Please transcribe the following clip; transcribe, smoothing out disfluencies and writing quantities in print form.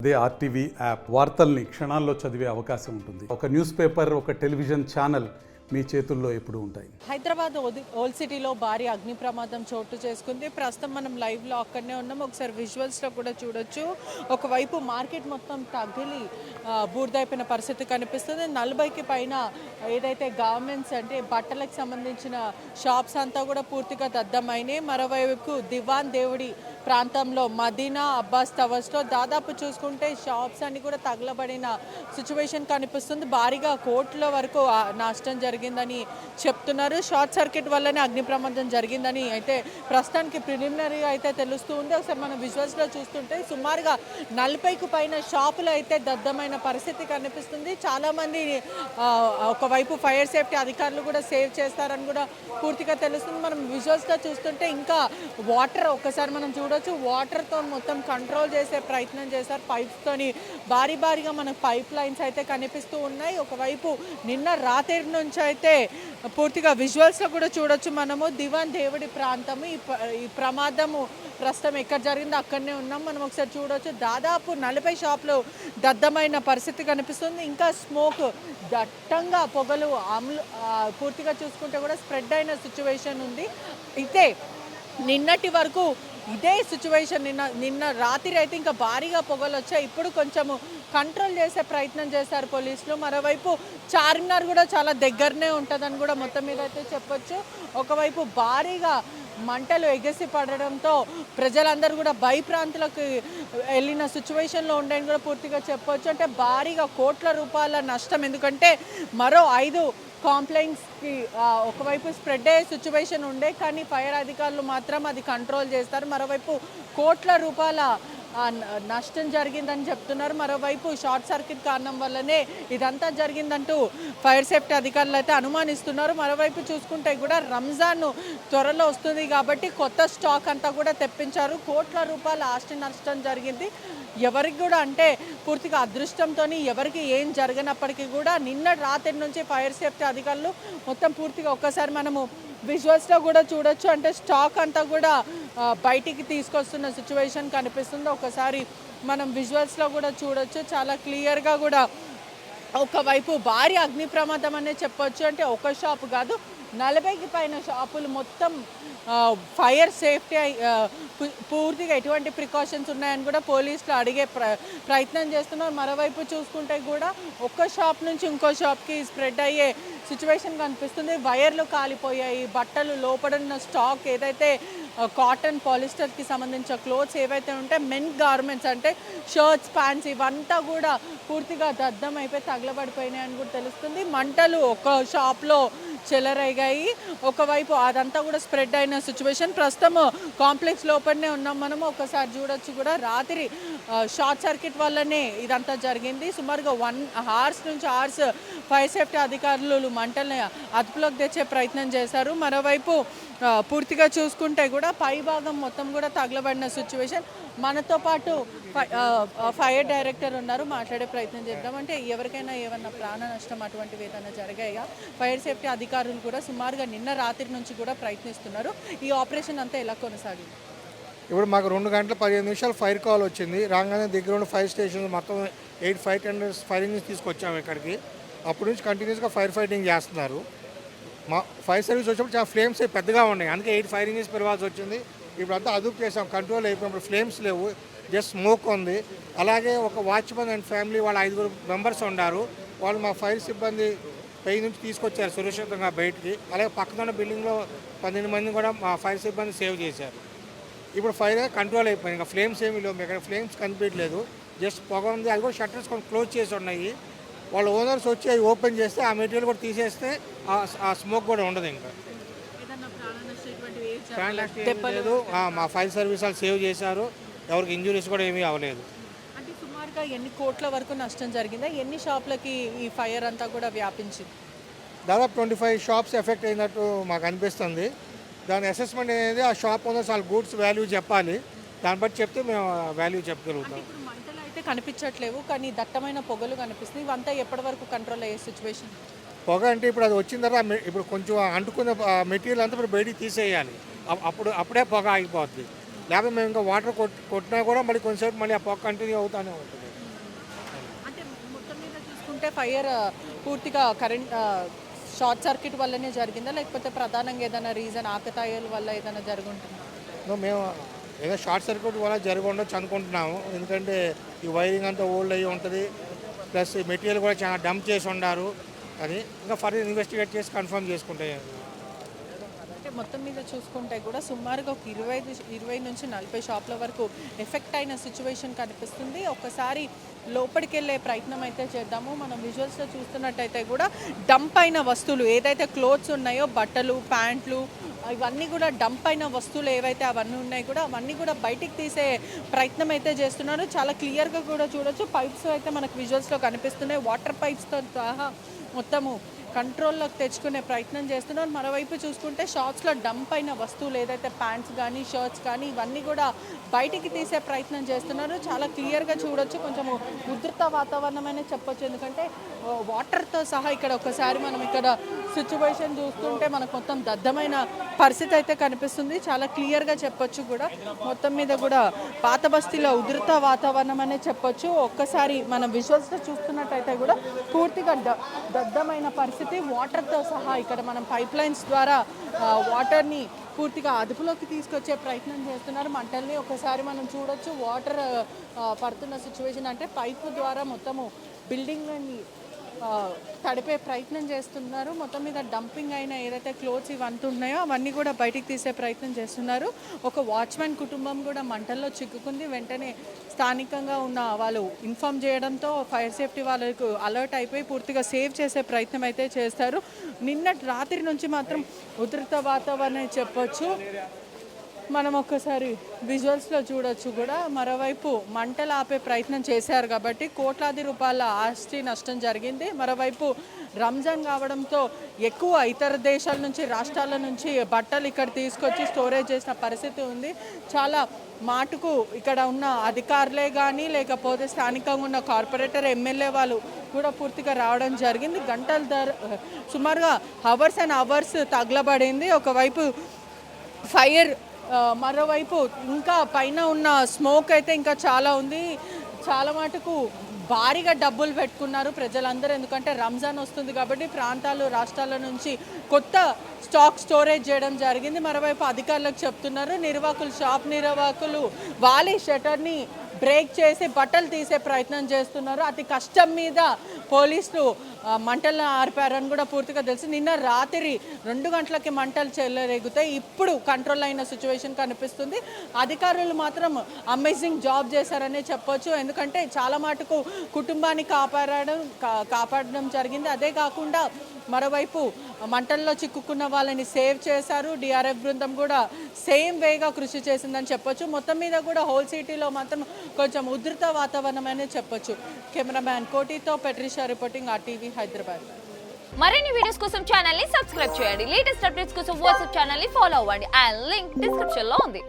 అదే RTV app వార్తల్ని క్షణాల్లో చదివే అవకాశం ఉంటుంది. ఒక న్యూస్ పేపర్, ఒక టెలివిజన్ ఛానల్ మీ చేతుల్లో ఎప్పుడూ ఉంటాయి. హైదరాబాద్ ఓల్డ్ సిటీలో భారీ అగ్ని ప్రమాదం చోటు చేసుకుంది. ప్రస్తుతం మనం లైవ్లో అక్కడనే ఉన్నాం. ఒకసారి విజువల్స్లో కూడా చూడొచ్చు. ఒకవైపు మార్కెట్ మొత్తం తగిలి బూడిదైపోయిన పరిస్థితి కనిపిస్తుంది. 40కి పైన ఏదైతే గార్మెంట్స్ అంటే బట్టలకు సంబంధించిన షాప్స్ అంతా కూడా పూర్తిగా దద్దమైనాయి. మరోవైపు దివాన్ దేవుడి ప్రాంతంలో మదీనా అబ్బాస్ టవర్స్లో దాదాపు చూసుకుంటే షాప్స్ అన్ని కూడా తగలబడిన సిచ్యువేషన్ కనిపిస్తుంది. భారీగా కోట్ల వరకు నష్టం జరిగిందని చెప్తున్నారు. షార్ట్ సర్క్యూట్ వల్లనే అగ్ని ప్రమాదం జరిగిందని అయితే ప్రస్తుతానికి ప్రిలిమినరీగా అయితే తెలుస్తూ ఉంది. ఒకసారి మనం విజువల్స్లో చూస్తుంటే సుమారుగా 40కు పైన షాపులు అయితే దద్దమైన పరిస్థితి కనిపిస్తుంది. చాలామంది ఒకవైపు ఫైర్ సేఫ్టీ అధికారులు కూడా సేవ్ చేస్తారని కూడా పూర్తిగా తెలుస్తుంది. మనం విజువల్స్లో చూస్తుంటే ఇంకా వాటర్ ఒకసారి మనం చూడొచ్చు. వాటర్తో మొత్తం కంట్రోల్ చేసే ప్రయత్నం చేశారు. పైప్స్తోని భారీగా మనకు పైప్ లైన్స్ అయితే కనిపిస్తూ ఉన్నాయి. ఒకవైపు నిన్న రాత్రి నుంచి అయితే పూర్తిగా విజువల్స్లో కూడా చూడొచ్చు మనము. దివాన్ దేవుడి ప్రాంతము ఈ ప్రమాదము ప్రస్తుతం ఎక్కడ జరిగిందో అక్కడనే ఉన్నాం. మనం ఒకసారి చూడొచ్చు. దాదాపు 40 షాపులు దద్దమైన పరిస్థితి కనిపిస్తుంది. ఇంకా స్మోక్ దట్టంగా పొగలు పూర్తిగా చూసుకుంటే కూడా స్ప్రెడ్ అయిన సిచ్యువేషన్ ఉంది. అయితే నిన్నటి వరకు ఇదే సిచ్యువేషన్ నిన్న రాత్రి అయితే ఇంకా భారీగా పొగలు వచ్చాయి. ఇప్పుడు కొంచెము కంట్రోల్ చేసే ప్రయత్నం చేశారు పోలీసులు. మరోవైపు చార్మినార్ కూడా చాలా దగ్గరనే ఉంటుందని కూడా మొత్తం మీద అయితే చెప్పొచ్చు. ఒకవైపు భారీగా మంటలు ఎగసి పడడంతో ప్రజలందరూ కూడా భయప్రాంతులకు వెళ్ళిన సిచ్యువేషన్లో ఉండని కూడా పూర్తిగా చెప్పొచ్చు. అంటే భారీగా కోట్ల రూపాయల నష్టం. ఎందుకంటే మరో 5 కాంప్లైంట్స్కి ఒకవైపు స్ప్రెడ్ అయ్యే సిచ్యువేషన్ ఉండే, కానీ ఫైర్ అధికారులు మాత్రం అది కంట్రోల్ చేస్తారు. మరోవైపు కోట్ల రూపాయల నష్టం జరిగిందని చెప్తున్నారు. మరోవైపు షార్ట్ సర్క్యూట్ కారణం వల్లనే ఇదంతా జరిగిందంటూ ఫైర్ సేఫ్టీ అధికారులు అయితే అనుమానిస్తున్నారు. మరోవైపు చూసుకుంటే కూడా రంజాన్ త్వరలో వస్తుంది కాబట్టి కొత్త స్టాక్ అంతా కూడా తెప్పించారు. కోట్ల రూపాయల ఆస్తి నష్టం జరిగింది. ఎవరికి కూడా అంటే పూర్తిగా అదృష్టంతో ఎవరికి ఏం జరగనప్పటికీ కూడా నిన్న రాత్రి నుంచి ఫైర్ సేఫ్టీ అధికారులు మొత్తం పూర్తిగా ఒక్కసారి మనము విజువల్స్లో కూడా చూడొచ్చు. అంటే స్టాక్ అంతా కూడా బయటికి తీసుకొస్తున్న సిచ్యువేషన్ కనిపిస్తుంది. ఒకసారి మనం విజువల్స్లో కూడా చూడొచ్చు. చాలా క్లియర్గా కూడా ఒకవైపు భారీ అగ్ని ప్రమాదం అనే చెప్పొచ్చు. అంటే ఒక షాపు కాదు, 40కి పైన షాపులు మొత్తం ఫైర్ సేఫ్టీ పూర్తిగా ఎటువంటి ప్రికాషన్స్ ఉన్నాయని కూడా పోలీసులు అడిగే ప్రయత్నం చేస్తున్నారు. మరోవైపు చూసుకుంటే కూడా ఒక్క షాప్ నుంచి ఇంకో షాప్కి స్ప్రెడ్ అయ్యే సిచ్యువేషన్ కనిపిస్తుంది. వైర్లు కాలిపోయాయి. బట్టలు లోపడున్న స్టాక్ ఏదైతే కాటన్ పాలిస్టర్కి సంబంధించిన క్లోత్స్ ఏవైతే ఉంటాయి, మెన్ గార్మెంట్స్ అంటే షర్ట్స్, ప్యాంట్స్ ఇవంతా కూడా పూర్తిగా దద్దం అయిపోయి తగలబడిపోయినాయి అని కూడా తెలుస్తుంది. మంటలు ఒక షాప్లో చెలరేగాయి. ఒకవైపు అదంతా కూడా స్ప్రెడ్ అయిన సిచ్యువేషన్. ప్రస్తుతం కాంప్లెక్స్ లోపలనే ఉన్నాం మనము. ఒకసారి చూడొచ్చు కూడా రాత్రి షార్ట్ సర్క్యూట్ వల్లనే ఇదంతా జరిగింది. సుమారుగా 1 hours నుంచి hours ఫైర్ సేఫ్టీ అధికారులు మంటల్ని అదుపులోకి తెచ్చే ప్రయత్నం చేశారు. మరోవైపు పూర్తిగా చూసుకుంటే కూడా పై భాగం మొత్తం కూడా తగలబడిన సిచ్యువేషన్. మనతో పాటు ఫైర్ డైరెక్టర్ ఉన్నారు, మాట్లాడే ప్రయత్నం చేద్దాం. అంటే ఎవరికైనా ఏమన్నా ప్రాణ నష్టం అటువంటివి ఏదైనా జరిగాయా? ఫైర్ సేఫ్టీ అధికారులు కూడా సుమారుగా నిన్న రాత్రి నుంచి కూడా ప్రయత్నిస్తున్నారు. ఈ ఆపరేషన్ అంతా ఎలా కొనసాగింది? ఇప్పుడు మాకు 2 గంటల 15 నిమిషాలు ఫైర్ కాల్ వచ్చింది. రాగానే దగ్గర ఉన్న ఫైర్ స్టేషన్స్ మొత్తం 8 ఫైర్ టెండర్స్ ఫైర్ ఇంజిన్స్ తీసుకొచ్చాము ఇక్కడికి. అప్పటి నుంచి కంటిన్యూస్గా ఫైర్ ఫైటింగ్ చేస్తున్నారు. మా ఫైర్ సర్వీస్ వచ్చినప్పుడు చాలా ఫ్లేమ్స్ పెద్దగా ఉన్నాయి, అందుకే 8 ఫైర్ ఇంజిన్స్ పెరగాల్సి వచ్చింది. ఇప్పుడు అంతా అదుపు చేసాం, కంట్రోల్ అయిపోయినప్పుడు ఫ్లేమ్స్ లేవు, జస్ట్ స్మోక్ ఉంది. అలాగే ఒక వాచ్మెన్ అండ్ ఫ్యామిలీ వాళ్ళ 5 మెంబర్స్ ఉన్నారు. వాళ్ళు మా ఫైర్ సిబ్బంది పై నుంచి తీసుకొచ్చారు సురక్షితంగా బయటికి. అలాగే పక్కన ఉన్న బిల్డింగ్లో 12 మంది కూడా మా ఫైర్ సిబ్బంది సేవ్ చేశారు. ఇప్పుడు ఫైర్ కంట్రోల్ అయిపోయింది. ఇంకా ఫ్లేమ్స్ ఏమీ లేవు, ఇక్కడ ఫ్లేమ్స్ కనిపించలేదు, జస్ట్ పొగ ఉంది. అది కూడా షట్టర్స్ కొన్ని క్లోజ్ చేసి ఉన్నాయి. వాళ్ళ ఓనర్స్ వచ్చి అవి ఓపెన్ చేస్తే ఆ మెటీరియల్ కూడా తీసేస్తే ఆ స్మోక్ కూడా ఉండదు. ఇంకా లేదు, మా ఫైర్ సర్వీస్ వాళ్ళు సేవ్ చేశారు. ఎవరికి ఇంజురీస్ కూడా ఏమీ అవ్వలేదు. అంటే సుమారుగా ఎన్ని కోట్ల వరకు నష్టం జరిగిందా? ఎన్ని షాపులకి ఈ ఫైర్ అంతా కూడా వ్యాపించింది? దాదాపు 25 షాప్స్ ఎఫెక్ట్ అయినట్టు మాకు అనిపిస్తుంది. దాని అసెస్మెంట్ అనేది ఆ షాప్ ఓనర్స్ వాళ్ళ గూడ్స్ వాల్యూ చెప్పాలి, దాన్ని బట్టి చెప్తే మేము వాల్యూ చెప్పగలుగుతాం. ఇప్పుడు మంటలు అయితే కనిపించట్లేవు, కానీ దట్టమైన పొగలు కనిపిస్తుంది. ఇవంతా ఎప్పటి వరకు కంట్రోల్ అయ్యే సిచ్యువేషన్? పొగ అంటే ఇప్పుడు అది వచ్చిన తర్వాత ఇప్పుడు కొంచెం అంటుకున్న మెటీరియల్ అంతా ఇప్పుడు బయటికి తీసేయాలి. అప్పుడే పొగ ఆగిపోద్ది. లేకపోతే మేము ఇంకా వాటర్ కొట్టినా కూడా మళ్ళీ కొంచెంసేపు మళ్ళీ ఆ పొగ కంటిన్యూ అవుతూనే ఉంటుంది. చూసుకుంటే ఫైర్ పూర్తిగా కరెంట్ షార్ట్ సర్క్యూట్ వల్లనే జరిగిందా, లేకపోతే ప్రధానంగా ఏదైనా రీజన్ ఆకతాయిల వల్ల ఏదైనా జరుగుంటుందా? మేము ఏదో షార్ట్ సర్క్యూట్ వల్ల జరిగి ఉండొచ్చు అనుకుంటున్నాము. ఎందుకంటే ఈ వైరింగ్ అంతా ఓల్డ్ అయ్యి ఉంటుంది, ప్లస్ మెటీరియల్ కూడా చాలా డంప్ చేసి ఉన్నారు. అది ఇంకా ఫర్దర్ ఇన్వెస్టిగేట్ చేసి కన్ఫర్మ్ చేసుకుంటాయి. అంటే మొత్తం మీద చూసుకుంటే కూడా సుమారుగా ఒక 20 నుంచి 40 షాప్ల వరకు ఎఫెక్ట్ అయిన సిచ్యువేషన్ కనిపిస్తుంది. ఒక్కసారి లోపలికి వెళ్ళే ప్రయత్నం అయితే చేద్దాము. మనం విజువల్స్లో చూస్తున్నట్టయితే కూడా డంప్ అయిన వస్తువులు ఏదైతే క్లోత్స్ ఉన్నాయో, బట్టలు, ప్యాంట్లు, ఇవన్నీ కూడా డంప్ అయిన వస్తువులు ఏవైతే అవన్నీ ఉన్నాయి కూడా అవన్నీ కూడా బయటికి తీసే ప్రయత్నం అయితే చేస్తున్నారు. చాలా క్లియర్గా కూడా చూడొచ్చు. పైప్స్ అయితే మనకు విజువల్స్లో కనిపిస్తున్నాయి. వాటర్ పైప్స్తో సహా మొత్తము కంట్రోల్లోకి తెచ్చుకునే ప్రయత్నం చేస్తున్నారు. మరోవైపు చూసుకుంటే షాప్స్లో డంప్ అయిన వస్తువులు ఏదైతే ప్యాంట్స్ కానీ, షర్ట్స్ కానీ ఇవన్నీ కూడా బయటికి తీసే ప్రయత్నం చేస్తున్నారు. చాలా క్లియర్గా చూడొచ్చు. కొంచెము ఉధృత వాతావరణమనే చెప్పొచ్చు. ఎందుకంటే వాటర్తో సహా ఇక్కడ ఒకసారి మనం ఇక్కడ సిచ్యువేషన్ చూస్తుంటే మనకు మొత్తం దద్దమైన పరిస్థితి అయితే కనిపిస్తుంది. చాలా క్లియర్గా చెప్పొచ్చు కూడా. మొత్తం మీద కూడా పాత బస్తీలో ఉధృత వాతావరణం అనే చెప్పొచ్చు. ఒక్కసారి మనం విజువల్స్లో చూస్తున్నట్టయితే కూడా పూర్తిగా దద్దమైన పరిస్థితి. వాటర్తో సహా ఇక్కడ మనం పైప్ లైన్స్ ద్వారా వాటర్ని పూర్తిగా అదుపులోకి తీసుకొచ్చే ప్రయత్నం చేస్తున్నారు. మంటల్ని ఒకసారి మనం చూడొచ్చు. వాటర్ పడుతున్న సిచ్యువేషన్ అంటే పైపు ద్వారా మొత్తము బిల్డింగ్ని తడిపే ప్రయత్నం చేస్తున్నారు. మొత్తం మీద డంపింగ్ అయిన ఏదైతే క్లోత్స్ ఇవంతా ఉన్నాయో అవన్నీ కూడా బయటికి తీసే ప్రయత్నం చేస్తున్నారు. ఒక వాచ్మెన్ కుటుంబం కూడా మంటల్లో చిక్కుకుంది. వెంటనే స్థానికంగా ఉన్న వాళ్ళు ఇన్ఫామ్ చేయడంతో ఫైర్ సేఫ్టీ వాళ్ళకు అలర్ట్ అయిపోయి పూర్తిగా సేవ్ చేసే ప్రయత్నం అయితే చేస్తారు. నిన్నటి రాత్రి నుంచి మాత్రం ఉధృత వాతావరణం చెప్పొచ్చు. మనం ఒక్కసారి విజువల్స్లో చూడొచ్చు కూడా. మరోవైపు మంటలు ఆపే ప్రయత్నం చేశారు కాబట్టి కోట్లాది రూపాయల ఆస్తి నష్టం జరిగింది. మరోవైపు రంజాన్ కావడంతో ఎక్కువ ఇతర దేశాల నుంచి, రాష్ట్రాల నుంచి బట్టలు ఇక్కడ తీసుకొచ్చి స్టోరేజ్ చేసిన పరిస్థితి ఉంది. చాలా మాటుకు ఇక్కడ ఉన్న అధికారులే కానీ లేకపోతే స్థానికంగా ఉన్న కార్పొరేటర్, ఎమ్మెల్యే వాళ్ళు కూడా పూర్తిగా రావడం జరిగింది. గంటల సుమారుగా అవర్స్ అండ్ అవర్స్ తగలబడింది. ఒకవైపు ఫైర్, మరోవైపు ఇంకా పైన ఉన్న స్మోక్ అయితే ఇంకా చాలా ఉంది. చాలా మటుకు భారీగా డబ్బులు పెట్టుకున్నారు ప్రజలందరూ. ఎందుకంటే రంజాన్ వస్తుంది కాబట్టి ప్రాంతాలు, రాష్ట్రాల నుంచి కొత్త స్టాక్ స్టోరేజ్ చేయడం జరిగింది. మరోవైపు అధికారులకు చెప్తున్నారు, షాప్ నిర్వాహకులు వాళ్ళ షట్టర్ని బ్రేక్ చేసి బట్టలు తీసే ప్రయత్నం చేస్తున్నారు. అతి కష్టం మీద పోలీసులు మంటలను ఆర్పారని కూడా పూర్తిగా తెలుసు. నిన్న రాత్రి 2 గంటలకి మంటలు చెలరేగుతాయి. ఇప్పుడు కంట్రోల్ అయిన సిచ్యువేషన్ కనిపిస్తుంది. అధికారులు మాత్రం అమేజింగ్ జాబ్ చేశారనే చెప్పొచ్చు. ఎందుకంటే చాలా మటుకు కుటుంబాన్ని కాపాడడం జరిగింది. అదే కాకుండా మరోవైపు మంటల్లో చిక్కుకున్న వాళ్ళని సేవ్ చేశారు. డిఆర్ఎఫ్ బృందం కూడా సేమ్ వేగా కృషి చేసిందని చెప్పొచ్చు. మొత్తం మీద కూడా హోల్ సిటీలో మాత్రం కొంచెం ఉధృత వాతావరణం అనే చెప్పొచ్చు. Cameraman కోటితో పెట్రిషా reporting, RTV Hyderabad. మరిన్ని వీడియోస్ కోసం ఛానల్ ని సబ్స్క్రైబ్ చేయండి. లేటెస్ట్ అప్డేట్స్ కోసం వాట్సాప్ ఛానల్ ని ఫాలో అవ్వండి. ఆ లింక్ డిస్క్రిప్షన్ లో ఉంది.